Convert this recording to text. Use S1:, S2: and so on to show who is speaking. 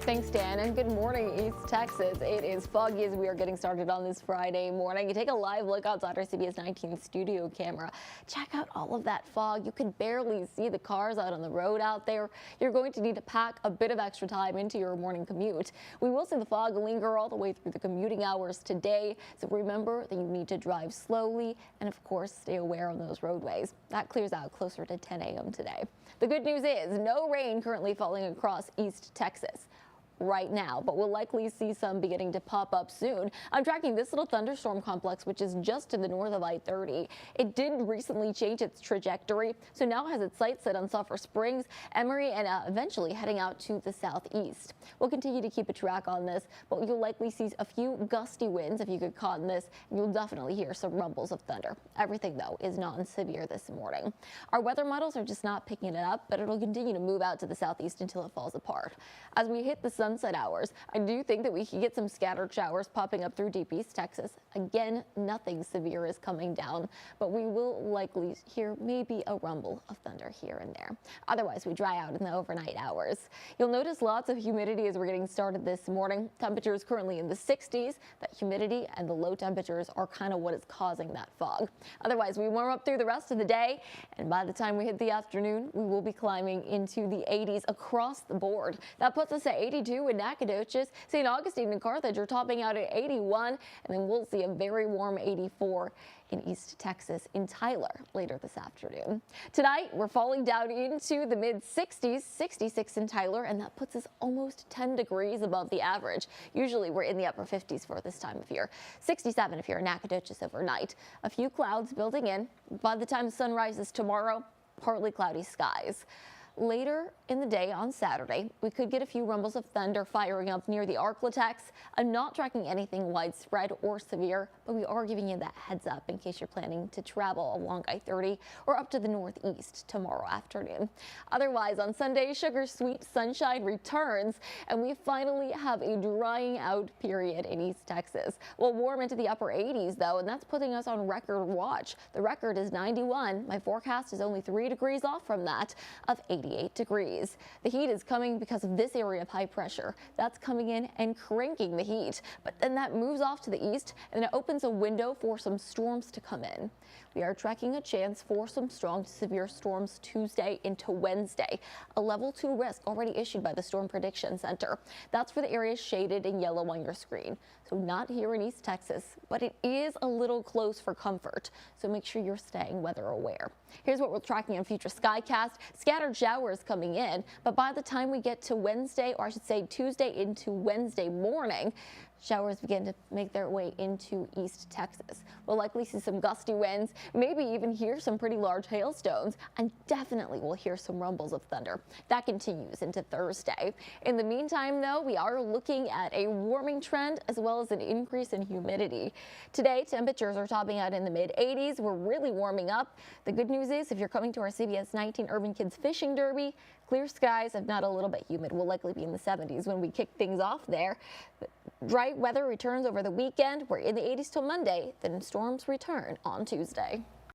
S1: Thanks, Dan, and good morning, East Texas. It is foggy as we are getting started on this Friday morning. You take a live look outside our CBS19 studio camera. Check out all of that fog. You can barely see the cars out on the road out there. You're going to need to pack a bit of extra time into your morning commute. We will see the fog linger all the way through the commuting hours today, so remember that you need to drive slowly and, of course, stay aware on those roadways. That clears out closer to 10 a.m. today. The good news is no rain currently falling across East Texas right now, but we'll likely see some beginning to pop up soon. I'm tracking this little thunderstorm complex, which is just to the north of I-30. It did recently change its trajectory, so now has its sights set on Sulphur Springs, Emory, and eventually heading out to the southeast. We'll continue to keep a track on this, but you'll likely see a few gusty winds if you get caught in this, and you'll definitely hear some rumbles of thunder. Everything, though, is non-severe this morning. Our weather models are just not picking it up, but it'll continue to move out to the southeast until it falls apart. As we hit the sunset hours, I do think that we could get some scattered showers popping up through deep East Texas. Again, nothing severe is coming down, but we will likely hear maybe a rumble of thunder here and there. Otherwise, we dry out in the overnight hours. You'll notice lots of humidity as we're getting started this morning. Temperatures currently in the 60s. That humidity and the low temperatures are kind of what is causing that fog. Otherwise, we warm up through the rest of the day, and by the time we hit the afternoon, we will be climbing into the 80s across the board. That puts us at 82 in Nacogdoches. St. Augustine and Carthage are topping out at 81, and then we'll see a very warm 84 in East Texas in Tyler later this afternoon. Tonight, we're falling down into the mid-60s, 66 in Tyler, and that puts us almost 10 degrees above the average. Usually, we're in the upper 50s for this time of year. 67 if you're in Nacogdoches overnight. A few clouds building in. By the time the sun rises tomorrow, partly cloudy skies. Later in the day on Saturday, we could get a few rumbles of thunder firing up near the Arklatex. I'm not tracking anything widespread or severe, but we are giving you that heads up in case you're planning to travel along I-30 or up to the northeast tomorrow afternoon. Otherwise, on Sunday, sugar sweet sunshine returns, and we finally have a drying out period in East Texas. We'll warm into the upper 80s, though, and that's putting us on record watch. The record is 91. My forecast is only 3 degrees off from that of 88 degrees. The heat is coming because of this area of high pressure. That's coming in and cranking the heat, but then that moves off to the east and it opens a window for some storms to come in. We are tracking a chance for some strong to severe storms Tuesday into Wednesday. A level 2 risk already issued by the Storm Prediction Center. That's for the areas shaded in yellow on your screen. So not here in East Texas, but it is a little close for comfort. So make sure you're staying weather aware. Here's what we're tracking on future Skycast. Scattered showers coming in, but by the time we get to Wednesday, or I should say Tuesday into Wednesday morning, showers begin to make their way into East Texas. We'll likely see some gusty winds, maybe even hear some pretty large hailstones, and definitely we'll hear some rumbles of thunder. That continues into Thursday. In the meantime, though, we are looking at a warming trend as well as an increase in humidity. Today, temperatures are topping out in the mid-80s. We're really warming up. The good news is if you're coming to our CBS19 Urban Kids Fishing Derby, clear skies, if not a little bit humid, will likely be in the 70s when we kick things off there. Dry weather returns over the weekend. We're in the 80s till Monday, then storms return on Tuesday.